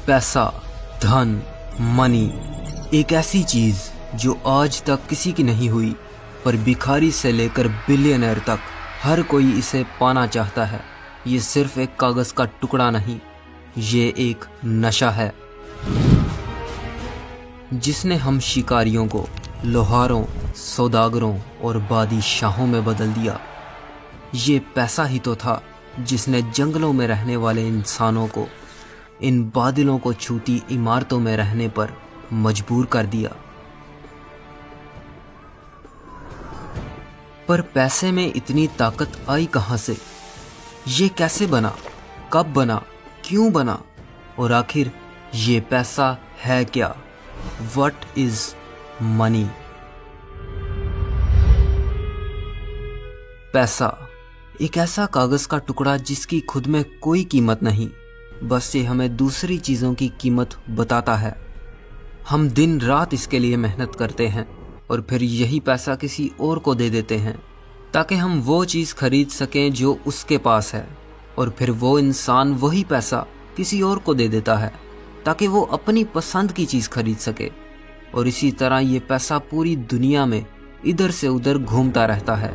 पैसा, धन, मनी, एक ऐसी चीज जो आज तक किसी की नहीं हुई, पर भिखारी से लेकर बिलियनर तक हर कोई इसे पाना चाहता है। ये सिर्फ एक कागज का टुकड़ा नहीं, ये एक नशा है जिसने हम शिकारियों को लोहारों, सौदागरों और बादशाहों में बदल दिया। ये पैसा ही तो था जिसने जंगलों में रहने वाले इंसानों को इन बादलों को छूती इमारतों में रहने पर मजबूर कर दिया। पर पैसे में इतनी ताकत आई कहां से? ये कैसे बना, कब बना, क्यों बना, और आखिर ये पैसा है क्या? What is money? पैसा एक ऐसा कागज का टुकड़ा जिसकी खुद में कोई कीमत नहीं, बस ये हमें दूसरी चीजों की कीमत बताता है। हम दिन रात इसके लिए मेहनत करते हैं और फिर यही पैसा किसी और को दे देते हैं ताकि हम वो चीज खरीद सकें जो उसके पास है, और फिर वो इंसान वही पैसा किसी और को दे देता है ताकि वो अपनी पसंद की चीज खरीद सके। और इसी तरह ये पैसा पूरी दुनिया में इधर से उधर घूमता रहता है।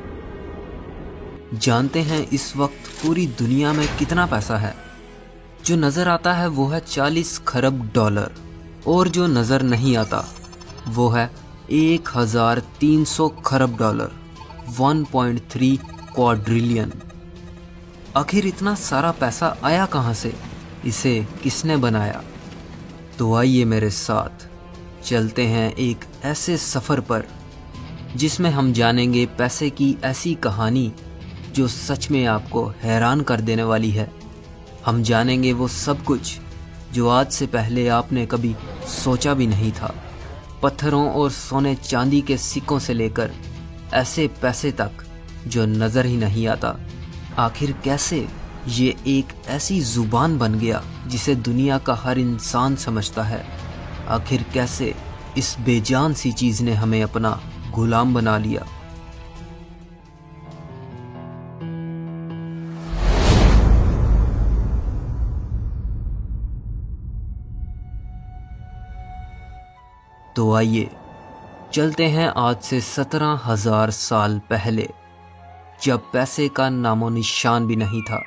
जानते हैं इस वक्त पूरी दुनिया में कितना पैसा है? जो नजर आता है वो है 40 खरब डॉलर, और जो नजर नहीं आता वो है 1300 खरब डॉलर, 1.3 क्वाड्रिलियन। आखिर इतना सारा पैसा आया कहां से? इसे किसने बनाया? तो आइए मेरे साथ चलते हैं एक ऐसे सफर पर जिसमें हम जानेंगे पैसे की ऐसी कहानी जो सच में आपको हैरान कर देने वाली है। हम जानेंगे वो सब कुछ जो आज से पहले आपने कभी सोचा भी नहीं था। पत्थरों और सोने चांदी के सिक्कों से लेकर ऐसे पैसे तक जो नजर ही नहीं आता। आखिर कैसे ये एक ऐसी जुबान बन गया जिसे दुनिया का हर इंसान समझता है? आखिर कैसे इस बेजान सी चीज ने हमें अपना गुलाम बना लिया? तो आइए चलते हैं आज से 17,000 साल पहले, जब पैसे का नामो निशान भी नहीं था।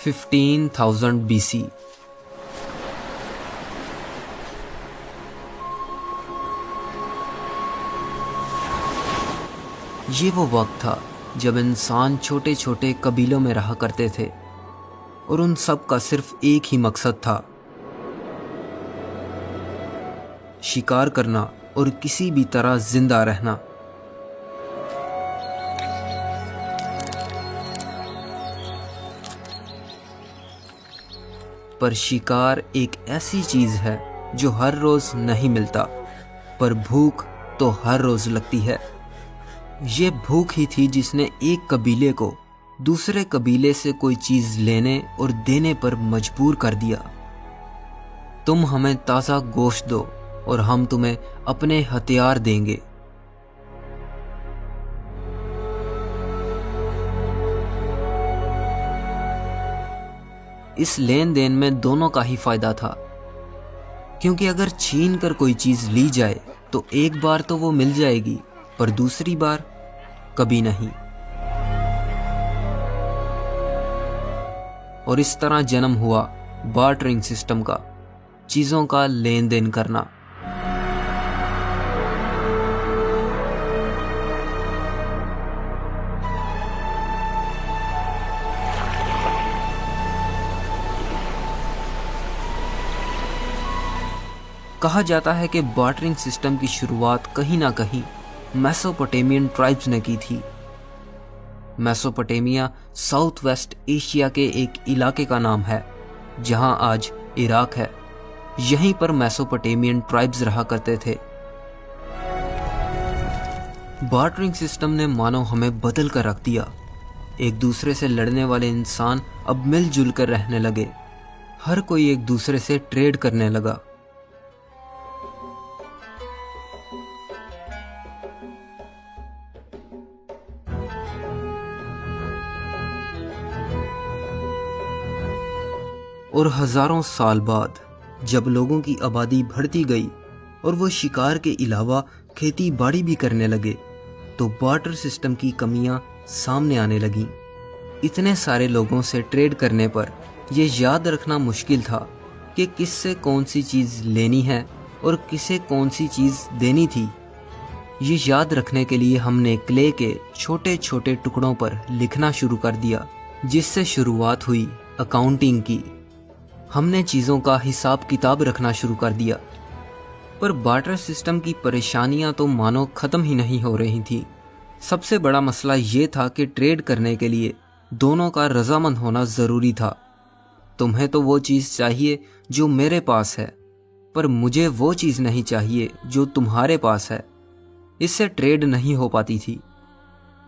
$15,000 BC। ये वो वक्त था जब इंसान छोटे छोटे कबीलों में रहा करते थे और उन सब का सिर्फ एक ही मकसद था, शिकार करना और किसी भी तरह जिंदा रहना। पर शिकार एक ऐसी चीज है जो हर रोज नहीं मिलता, पर भूख तो हर रोज लगती है। ये भूख ही थी जिसने एक कबीले को दूसरे कबीले से कोई चीज लेने और देने पर मजबूर कर दिया। तुम हमें ताजा गोश्त दो और हम तुम्हें अपने हथियार देंगे। इस लेन देन में दोनों का ही फायदा था, क्योंकि अगर छीन कर कोई चीज ली जाए तो एक बार तो वो मिल जाएगी, पर दूसरी बार कभी नहीं। और इस तरह जन्म हुआ बार्टरिंग सिस्टम का, चीजों का लेन देन करना। कहा जाता है कि बार्टरिंग सिस्टम की शुरुआत कहीं ना कहीं मेसोपोटामियन ट्राइब्स ने की थी। मेसोपोटामिया साउथ वेस्ट एशिया के एक इलाके का नाम है जहां आज इराक है। यहीं पर मेसोपोटामियन ट्राइब्स रहा करते थे। बार्टरिंग सिस्टम ने मानो हमें बदल कर रख दिया। एक दूसरे से लड़ने वाले इंसान अब मिलजुल कर रहने लगे। हर कोई एक दूसरे से ट्रेड करने लगा। और हजारों साल बाद जब लोगों की आबादी बढ़ती गई और वो शिकार के अलावा खेती बाड़ी भी करने लगे, तो बार्टर सिस्टम की कमियां सामने आने लगीं। इतने सारे लोगों से ट्रेड करने पर यह याद रखना मुश्किल था कि किससे कौन सी चीज़ लेनी है और किसे कौन सी चीज़ देनी थी। ये याद रखने के लिए हमने क्ले के छोटे छोटे टुकड़ों पर लिखना शुरू कर दिया, जिससे शुरुआत हुई अकाउंटिंग की। हमने चीज़ों का हिसाब किताब रखना शुरू कर दिया। पर बार्टर सिस्टम की परेशानियां तो मानो ख़त्म ही नहीं हो रही थी। सबसे बड़ा मसला ये था कि ट्रेड करने के लिए दोनों का रजामंद होना ज़रूरी था। तुम्हें तो वो चीज़ चाहिए जो मेरे पास है, पर मुझे वो चीज़ नहीं चाहिए जो तुम्हारे पास है। इससे ट्रेड नहीं हो पाती थी।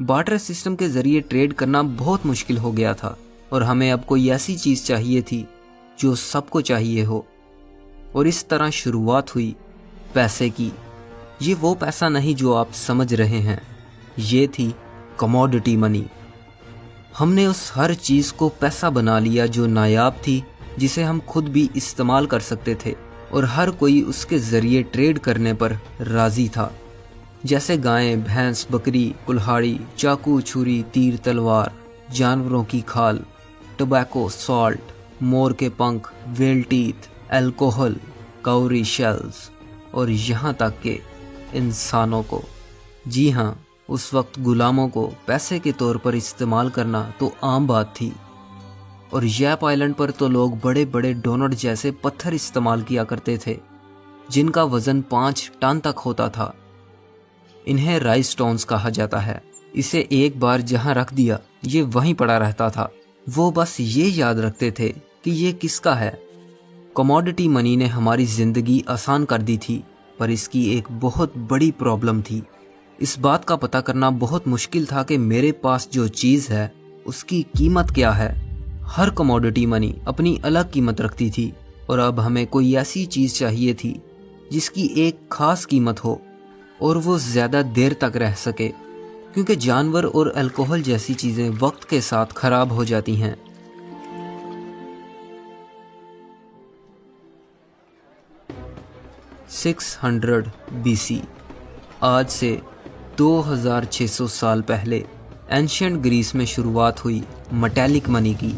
बार्टर सिस्टम के ज़रिए ट्रेड करना बहुत मुश्किल हो गया था और हमें अब कोई ऐसी चीज़ चाहिए थी जो सबको चाहिए हो। और इस तरह शुरुआत हुई पैसे की। ये वो पैसा नहीं जो आप समझ रहे हैं, ये थी कमोडिटी मनी। हमने उस हर चीज़ को पैसा बना लिया जो नायाब थी, जिसे हम खुद भी इस्तेमाल कर सकते थे और हर कोई उसके ज़रिए ट्रेड करने पर राज़ी था। जैसे गायें, भैंस, बकरी, कुल्हाड़ी, चाकू, छुरी, तीर, तलवार, जानवरों की खाल, टोबैको, सॉल्ट, मोर के पंख, well teeth, alcohol, Kauri shells और यहाँ तक के इंसानों को। जी हाँ, उस वक्त गुलामों को पैसे के तौर पर इस्तेमाल करना तो आम बात थी। और यैप आइलैंड पर तो लोग बड़े बड़े डोनट जैसे पत्थर इस्तेमाल किया करते थे, जिनका वजन 5 टन तक होता था। इन्हें राइस स्टोन्स कहा जाता है। इसे एक बार जहां रख दिया, ये वहीं पड़ा रहता था। वो बस ये याद रखते थे कि ये किसका है। कमोडिटी मनी ने हमारी ज़िंदगी आसान कर दी थी, पर इसकी एक बहुत बड़ी प्रॉब्लम थी। इस बात का पता करना बहुत मुश्किल था कि मेरे पास जो चीज़ है उसकी कीमत क्या है। हर कमोडिटी मनी अपनी अलग कीमत रखती थी और अब हमें कोई ऐसी चीज़ चाहिए थी जिसकी एक खास कीमत हो और वो ज़्यादा देर तक रह सके, क्योंकि जानवर और अल्कोहल जैसी चीज़ें वक्त के साथ ख़राब हो जाती हैं। (600 BC) आज से 2600 साल पहले एंशिएंट ग्रीस में शुरुआत हुई मेटालिक मनी की।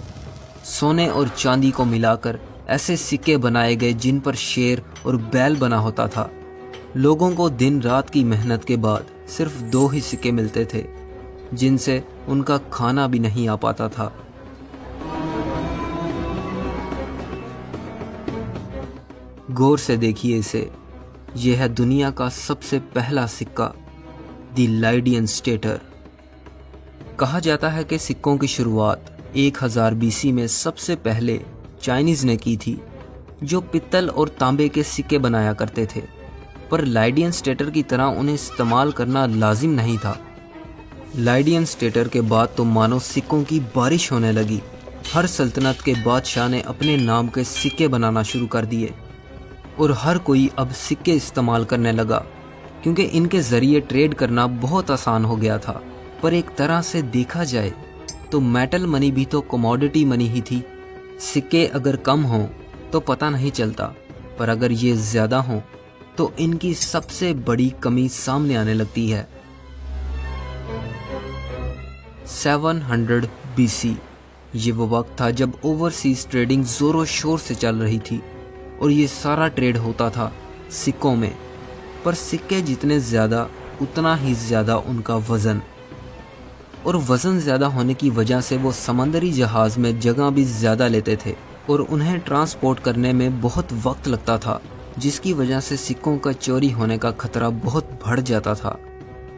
सोने और चांदी को मिलाकर ऐसे सिक्के बनाए गए जिन पर शेर और बैल बना होता था। लोगों को दिन रात की मेहनत के बाद सिर्फ 2 ही सिक्के मिलते थे, जिनसे उनका खाना भी नहीं आ पाता था। गौर से देखिए इसे। यह है दुनिया का सबसे पहला सिक्का, द लाइडियन स्टेटर। कहा जाता है कि सिक्कों की शुरुआत 1000 BC में सबसे पहले चाइनीज ने की थी, जो पित्तल और तांबे के सिक्के बनाया करते थे। पर लाइडियन स्टेटर की तरह उन्हें इस्तेमाल करना लाजिम नहीं था। लाइडियन स्टेटर के बाद तो मानो सिक्कों की बारिश होने लगी। हर सल्तनत के बादशाह ने अपने नाम के सिक्के बनाना शुरू कर दिए और हर कोई अब सिक्के इस्तेमाल करने लगा, क्योंकि इनके ज़रिए ट्रेड करना बहुत आसान हो गया था। पर एक तरह से देखा जाए तो मेटल मनी भी तो कमोडिटी मनी ही थी। सिक्के अगर कम हों तो पता नहीं चलता, पर अगर ये ज़्यादा हों तो इनकी सबसे बड़ी कमी सामने आने लगती है। 700 BC ये वो वक्त था जब ओवरसीज ट्रेडिंग ज़ोरों शोर से चल रही थी और ये सारा ट्रेड होता था सिक्कों में। पर सिक्के जितने ज़्यादा उतना ही ज़्यादा उनका वज़न, और वज़न ज़्यादा होने की वजह से वो समंदरी जहाज़ में जगह भी ज़्यादा लेते थे और उन्हें ट्रांसपोर्ट करने में बहुत वक्त लगता था, जिसकी वजह से सिक्कों का चोरी होने का खतरा बहुत बढ़ जाता था।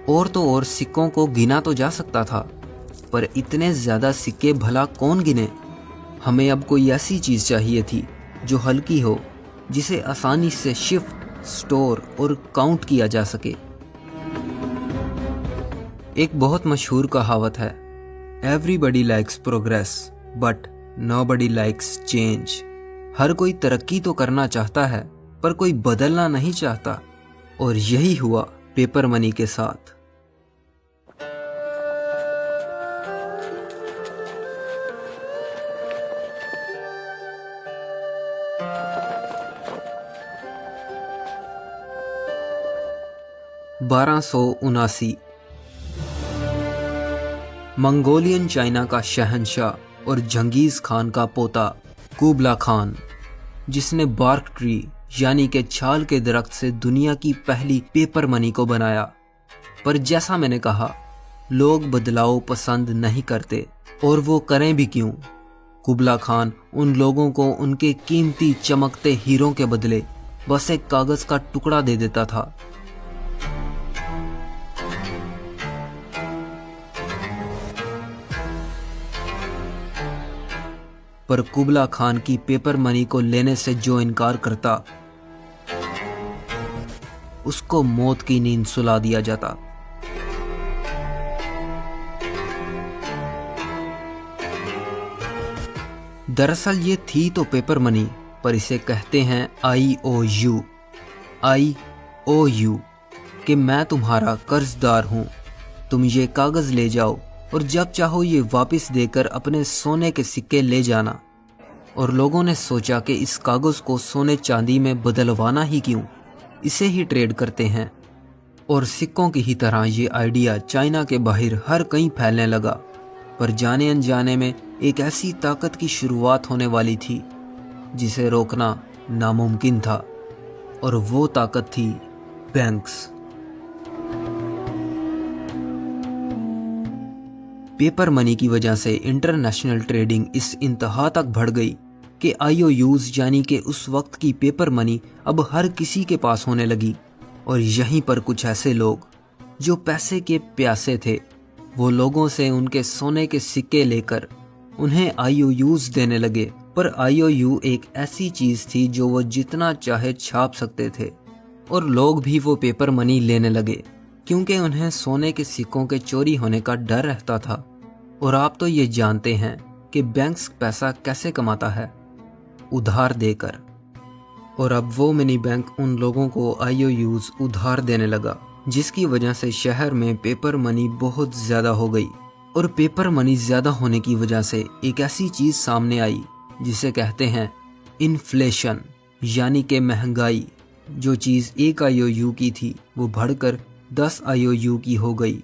और तो और सिक्कों को गिना तो जा सकता था, पर इतने ज़्यादा सिक्के भला कौन गिने। हमें अब कोई ऐसी चीज़ चाहिए थी जो हल्की हो, जिसे आसानी से शिफ्ट, स्टोर और काउंट किया जा सके। एक बहुत मशहूर कहावत है, everybody likes progress but nobody likes change. हर कोई तरक्की तो करना चाहता है, पर कोई बदलना नहीं चाहता। और यही हुआ पेपर मनी के साथ। 1279। मंगोलियन चाइना का शहंशाह और जंगीज खान का पोता कुबला खान, जिसने बार्क ट्री यानी कि छाल के दरख्त से दुनिया की पहली पेपर मनी को बनाया। पर जैसा मैंने कहा, लोग बदलाव पसंद नहीं करते, और वो करें भी क्यों। कुबला खान उन लोगों को उनके कीमती चमकते हीरों के बदले बस एक कागज का टुकड़ा दे देता था। पर कुबला खान की पेपर मनी को लेने से जो इनकार करता, उसको मौत की नींद सुला दिया जाता। दरअसल ये थी तो पेपर मनी, पर इसे कहते हैं IOU। IOU कि मैं तुम्हारा कर्जदार हूं, तुम ये कागज ले जाओ और जब चाहो ये वापस देकर अपने सोने के सिक्के ले जाना। और लोगों ने सोचा कि इस कागज को सोने चांदी में बदलवाना ही क्यों, इसे ही ट्रेड करते हैं। और सिक्कों की ही तरह ये आइडिया चाइना के बाहर हर कहीं फैलने लगा। पर जाने अनजाने में एक ऐसी ताकत की शुरुआत होने वाली थी जिसे रोकना नामुमकिन था, और वो ताकत थी बैंक्स। पेपर मनी की वजह से इंटरनेशनल ट्रेडिंग इस इंतहा तक बढ़ गई कि IOUs यानी कि उस वक्त की पेपर मनी अब हर किसी के पास होने लगी। और यहीं पर कुछ ऐसे लोग जो पैसे के प्यासे थे, वो लोगों से उनके सोने के सिक्के लेकर उन्हें IOUs देने लगे। पर IOU एक ऐसी चीज थी जो वो जितना चाहे छाप सकते थे, और लोग भी वो पेपर मनी लेने लगे क्योंकि उन्हें सोने के सिक्कों के चोरी होने का डर रहता था। और आप तो ये जानते हैं कि बैंक्स पैसा कैसे कमाता है, उधार देकर। और अब वो मिनी बैंक उन लोगों को IOUs उधार देने लगा, जिसकी वजह से शहर में पेपर मनी बहुत ज्यादा हो गई। और पेपर मनी ज्यादा होने की वजह से एक ऐसी चीज सामने आई जिसे कहते हैं इन्फ्लेशन, यानी कि महंगाई। जो चीज 1 IOU की थी वो बढ़कर 10 IOU की हो गई।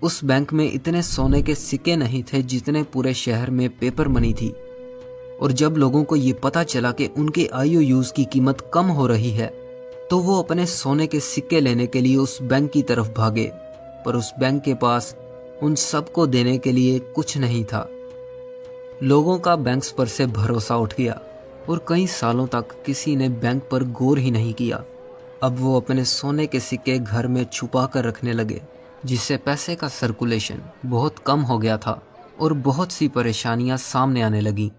उस बैंक में इतने सोने के सिक्के नहीं थे जितने पूरे शहर में पेपर मनी थी। और जब लोगों को ये पता चला कि उनके IOUs की कीमत कम हो रही है, तो वो अपने सोने के सिक्के लेने के लिए उस बैंक की तरफ भागे। पर उस बैंक के पास उन सबको देने के लिए कुछ नहीं था। लोगों का बैंक्स पर से भरोसा उठ गया, और कई सालों तक किसी ने बैंक पर गौर ही नहीं किया। अब वो अपने सोने के सिक्के घर में छुपा कर रखने लगे, जिससे पैसे का सर्कुलेशन बहुत कम हो गया था और बहुत सी परेशानियां सामने आने लगी।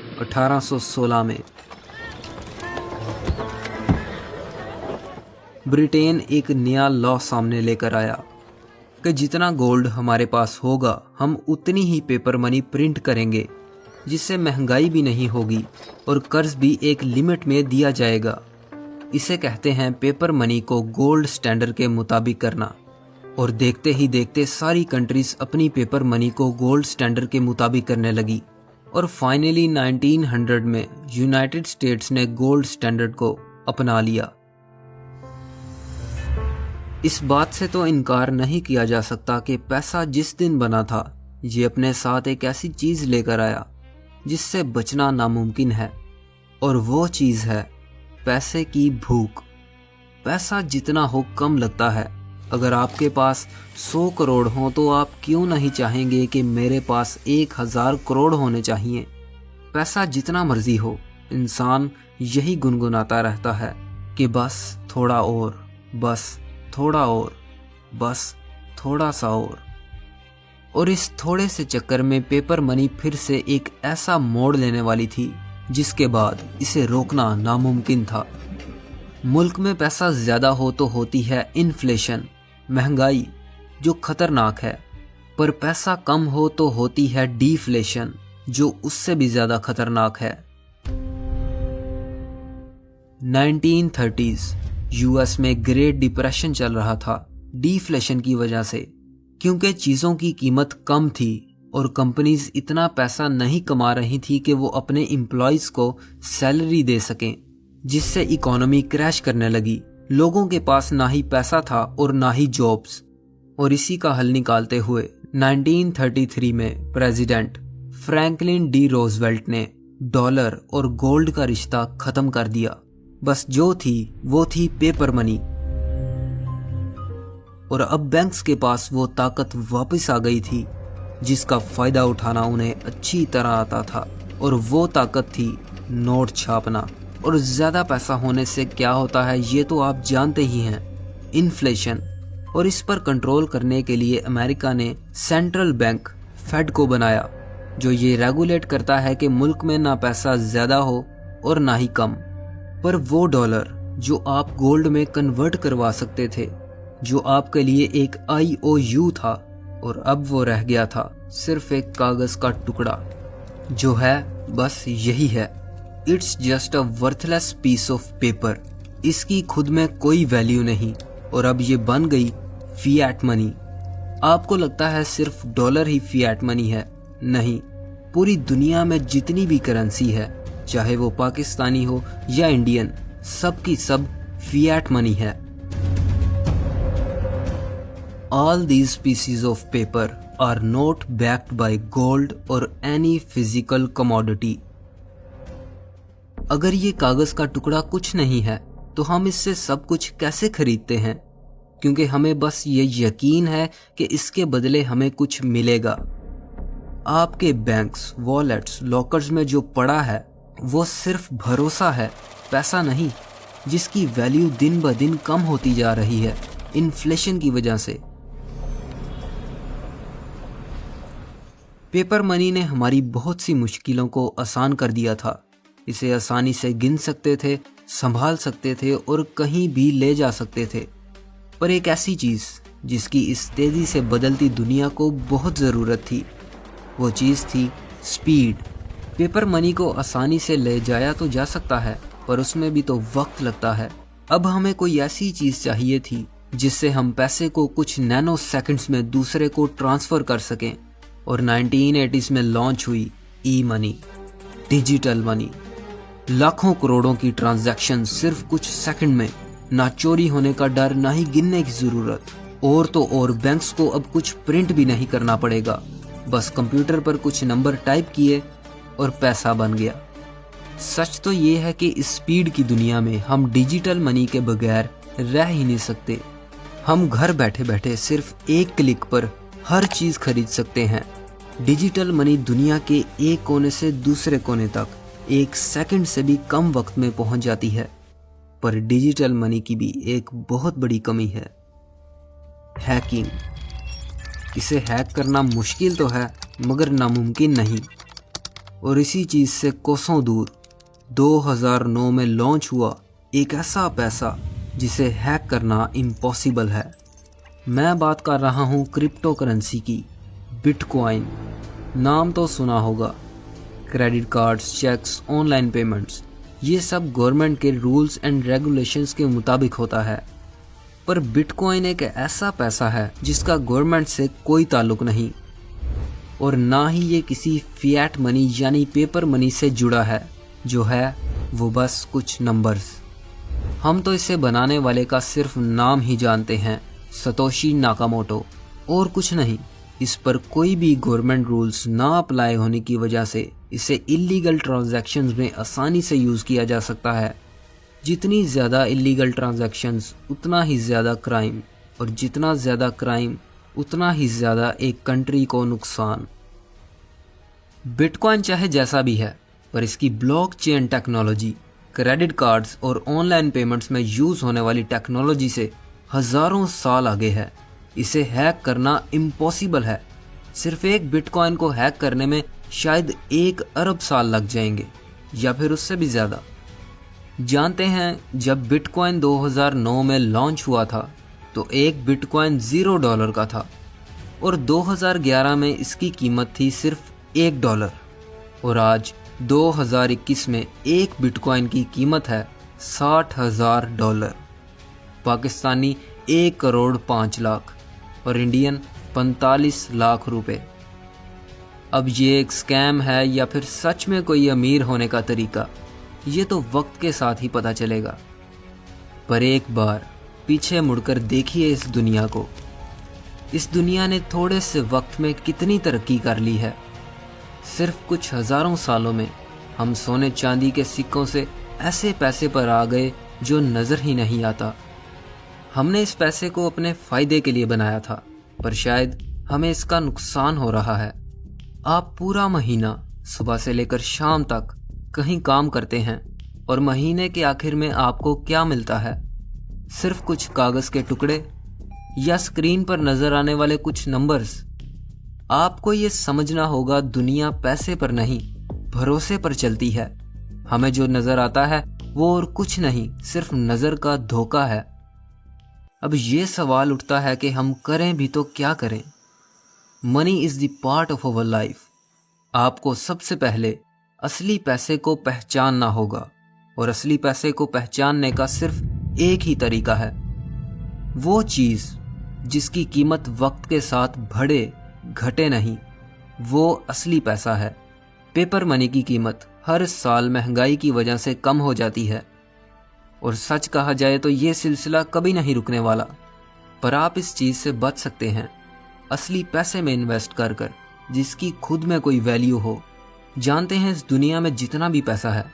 सन 1816 में ब्रिटेन एक नया लॉ सामने लेकर आया कि जितना गोल्ड हमारे पास होगा, हम उतनी ही पेपर मनी प्रिंट करेंगे, जिससे महंगाई भी नहीं होगी और कर्ज भी एक लिमिट में दिया जाएगा। इसे कहते हैं पेपर मनी को गोल्ड स्टैंडर्ड के मुताबिक करना। और देखते ही देखते सारी कंट्रीज अपनी पेपर मनी को गोल्ड स्टैंडर्ड के मुताबिक करने लगी। और फाइनली 1900 में यूनाइटेड स्टेट्स ने गोल्ड स्टैंडर्ड को अपना लिया। इस बात से तो इनकार नहीं किया जा सकता कि पैसा जिस दिन बना था, ये अपने साथ एक ऐसी चीज लेकर आया जिससे बचना नामुमकिन है। और वो चीज है पैसे की भूख। पैसा जितना हो कम लगता है। अगर आपके पास 100 करोड़ हो तो आप क्यों नहीं चाहेंगे कि मेरे पास 1000 करोड़ होने चाहिए। पैसा जितना मर्जी हो, इंसान यही गुनगुनाता रहता है कि बस थोड़ा और, बस थोड़ा और, बस थोड़ा सा और इस थोड़े से चक्कर में पेपर मनी फिर से एक ऐसा मोड़ लेने वाली थी जिसके बाद इसे रोकना नामुमकिन था। मुल्क में पैसा ज्यादा हो तो होती है इन्फ्लेशन, महंगाई, जो खतरनाक है। पर पैसा कम हो तो होती है डिफ्लेशन, जो उससे भी ज्यादा खतरनाक है। 1930s यूएस में ग्रेट डिप्रेशन चल रहा था डिफ्लेशन की वजह से। क्योंकि चीज़ों की कीमत कम थी और कंपनीज इतना पैसा नहीं कमा रही थी कि वो अपने एम्प्लॉयज को सैलरी दे सकें, जिससे इकोनॉमी क्रैश करने लगी। लोगों के पास ना ही पैसा था और ना ही जॉब्स। और इसी का हल निकालते हुए 1933 में प्रेसिडेंट फ्रैंकलिन डी रोजवेल्ट ने डॉलर और गोल्ड का रिश्ता खत्म कर दिया। बस जो थी वो थी पेपर मनी। और अब बैंक्स के पास वो ताकत वापस आ गई थी जिसका फायदा उठाना उन्हें अच्छी तरह आता था, और वो ताकत थी नोट छापना। और ज्यादा पैसा होने से क्या होता है ये तो आप जानते ही हैं, इन्फ्लेशन। और इस पर कंट्रोल करने के लिए अमेरिका ने सेंट्रल बैंक फेड को बनाया, जो ये रेगुलेट करता है कि मुल्क में ना पैसा ज्यादा हो और ना ही कम। पर वो डॉलर जो आप गोल्ड में कन्वर्ट करवा सकते थे, जो आपके लिए एक IOU था, और अब वो रह गया था सिर्फ एक कागज का टुकड़ा, जो है बस यही है। It's just a worthless piece of paper. इसकी खुद में कोई वैल्यू नहीं, और अब ये बन गई फिएट मनी। आपको लगता है सिर्फ डॉलर ही फिएट मनी है? नहीं, पूरी दुनिया में जितनी भी करेंसी है, चाहे वो पाकिस्तानी हो या इंडियन, सब की सब फिएट मनी है। All these pieces of paper are not backed by gold or any physical commodity. अगर ये कागज का टुकड़ा कुछ नहीं है तो हम इससे सब कुछ कैसे खरीदते हैं? क्योंकि हमें बस ये यकीन है कि इसके बदले हमें कुछ मिलेगा। आपके बैंक्स, वॉलेट्स, लॉकर्स में जो पड़ा है वो सिर्फ भरोसा है, पैसा नहीं, जिसकी वैल्यू दिन ब दिन कम होती जा रही है इन्फ्लेशन की वजह से। पेपर मनी ने हमारी बहुत सी मुश्किलों को आसान कर दिया था। इसे आसानी से गिन सकते थे, संभाल सकते थे और कहीं भी ले जा सकते थे। पर एक ऐसी चीज जिसकी इस तेजी से बदलती दुनिया को बहुत जरूरत थी, वो चीज थी स्पीड। पेपर मनी को आसानी से ले जाया तो जा सकता है, पर उसमें भी तो वक्त लगता है। अब हमें कोई ऐसी चीज चाहिए थी जिससे हम पैसे को कुछ नैनो सेकंड्स में दूसरे को ट्रांसफर कर सकें। और 1980s में लॉन्च हुई ई-मनी, डिजिटल मनी। लाखों करोड़ों की ट्रांजैक्शन सिर्फ कुछ सेकंड में, ना चोरी होने का डर, ना ही गिनने की जरूरत। और तो और बैंक्स को अब कुछ प्रिंट भी नहीं करना पड़ेगा, बस कंप्यूटर पर कुछ नंबर टाइप किए और पैसा बन गया। सच तो ये है कि इस स्पीड की दुनिया में हम डिजिटल मनी के बगैर रह ही नहीं सकते। हम घर बैठे बैठे सिर्फ एक क्लिक पर हर चीज खरीद सकते हैं। डिजिटल मनी दुनिया के एक कोने से दूसरे कोने तक एक सेकंड से भी कम वक्त में पहुंच जाती है। पर डिजिटल मनी की भी एक बहुत बड़ी कमी है, हैकिंग। इसे हैक करना मुश्किल तो है मगर नामुमकिन नहीं। और इसी चीज से कोसों दूर 2009 में लॉन्च हुआ एक ऐसा पैसा जिसे हैक करना इम्पॉसिबल है। मैं बात कर रहा हूँ क्रिप्टो करेंसी की, बिटकॉइन। नाम तो सुना होगा। Credit cards, cheques, online payments, ये सब गवर्नमेंट के रूल्स एंड रेगुलेशंस के मुताबिक होता है। पर बिटकॉइन एक ऐसा पैसा है जिसका गवर्नमेंट से कोई ताल्लुक नहीं, और ना ही ये किसी फिएट मनी यानी पेपर मनी से जुड़ा है। जो है वो बस कुछ नंबर्स। हम तो इसे बनाने वाले का सिर्फ नाम ही जानते हैं, सतोशी नाकामोटो, और कुछ नहीं। इस पर कोई भी गवर्नमेंट रूल्स ना अप्लाई होने की वजह से इसे इलीगल ट्रांजैक्शंस में आसानी से यूज़ किया जा सकता है। जितनी ज़्यादा इलीगल ट्रांजैक्शंस उतना ही ज़्यादा क्राइम, और जितना ज़्यादा क्राइम उतना ही ज़्यादा एक कंट्री को नुकसान। बिटकॉइन चाहे जैसा भी है, पर इसकी ब्लॉकचेन टेक्नोलॉजी, क्रेडिट कार्ड्स और ऑनलाइन पेमेंट्स में यूज़ होने वाली टेक्नोलॉजी से हज़ारों साल आगे है। इसे हैक करना इम्पॉसिबल है। सिर्फ एक बिटकॉइन को हैक करने में शायद 1 अरब साल लग जाएंगे, या फिर उससे भी ज़्यादा। जानते हैं, जब बिटकॉइन 2009 में लॉन्च हुआ था तो एक बिटकॉइन $0 का था, और 2011 में इसकी कीमत थी सिर्फ $1। और आज 2021 में एक बिटकॉइन की कीमत है $60,000। पाकिस्तानी 1 करोड़ 5 लाख, और इंडियन 45 लाख रुपए। अब ये एक स्कैम है या फिर सच में कोई अमीर होने का तरीका, ये तो वक्त के साथ ही पता चलेगा। पर एक बार पीछे मुड़कर देखिए इस दुनिया को। इस दुनिया ने थोड़े से वक्त में कितनी तरक्की कर ली है। सिर्फ कुछ हजारों सालों में हम सोने चांदी के सिक्कों से ऐसे पैसे पर आ गए जो नजर ही नहीं आता। हमने इस पैसे को अपने फायदे के लिए बनाया था, पर शायद हमें इसका नुकसान हो रहा है। आप पूरा महीना सुबह से लेकर शाम तक कहीं काम करते हैं और महीने के आखिर में आपको क्या मिलता है? सिर्फ कुछ कागज के टुकड़े या स्क्रीन पर नजर आने वाले कुछ नंबर्स। आपको ये समझना होगा, दुनिया पैसे पर नहीं, भरोसे पर चलती है। हमें जो नजर आता है वो और कुछ नहीं, सिर्फ नजर का धोखा है। अब ये सवाल उठता है कि हम करें भी तो क्या करें? Money is the part of our life. आपको सबसे पहले असली पैसे को पहचानना होगा, और असली पैसे को पहचानने का सिर्फ एक ही तरीका है। वो चीज जिसकी कीमत वक्त के साथ बढ़े घटे नहीं, वो असली पैसा है। पेपर मनी की कीमत हर साल महंगाई की वजह से कम हो जाती है, और सच कहा जाए तो ये सिलसिला कभी नहीं रुकने वाला। पर आप इस चीज से बच सकते हैं असली पैसे में इन्वेस्ट कर कर, जिसकी खुद में कोई वैल्यू हो। जानते हैं, इस दुनिया में जितना भी पैसा है,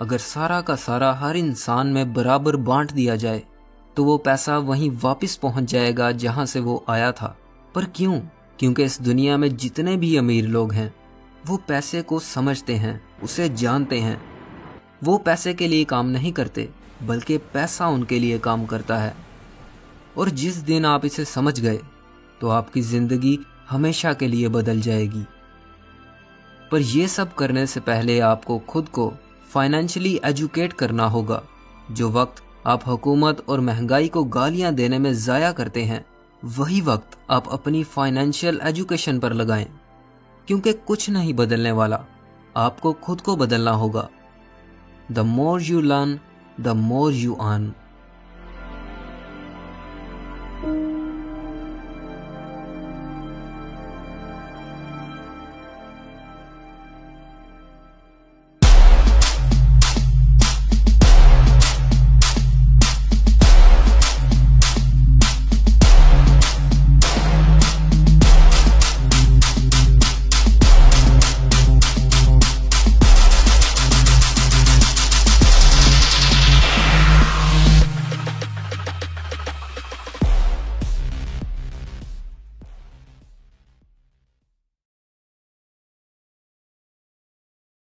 अगर सारा का सारा हर इंसान में बराबर बांट दिया जाए तो वो पैसा वहीं वापस पहुंच जाएगा जहां से वो आया था। पर क्यों? क्योंकि इस दुनिया में जितने भी अमीर लोग हैं वो पैसे को समझते हैं, उसे जानते हैं। वो पैसे के लिए काम नहीं करते, बल्कि पैसा उनके लिए काम करता है। और जिस दिन आप इसे समझ गए तो आपकी जिंदगी हमेशा के लिए बदल जाएगी। पर यह सब करने से पहले आपको खुद को फाइनेंशियली एजुकेट करना होगा। जो वक्त आप हुकूमत और महंगाई को गालियां देने में ज़ाया करते हैं, वही वक्त आप अपनी फाइनेंशियल एजुकेशन पर लगाएं। क्योंकि कुछ नहीं बदलने वाला, आपको खुद को बदलना होगा। The more you learn, the more you earn.